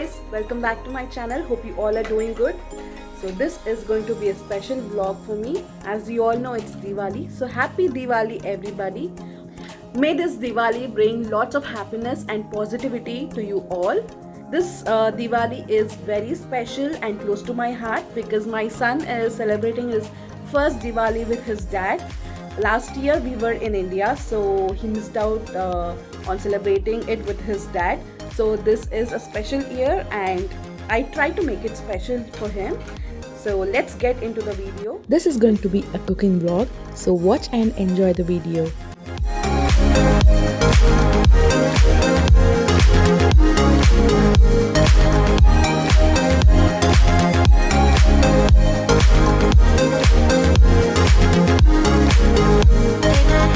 guys, welcome back to my channel. Hope you all are doing good. So this is going to be a special vlog for me. As you all know, it's Diwali. So happy Diwali everybody. May this Diwali bring lots of happiness and positivity to you all. This Diwali is very special and close to my heart because my son is celebrating his first Diwali with his dad. Last year we were in India, so he missed out on celebrating it with his dad. So this is a special year and I try to make it special for him. So let's get into the video. This is going to be a cooking vlog, so watch and enjoy the video.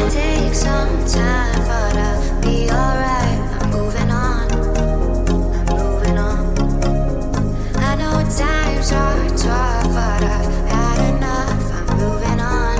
Take some time, but I'll be alright. I'm moving on. I know times are tough, but I've had enough. I'm moving on.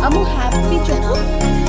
I'm happy, Choco.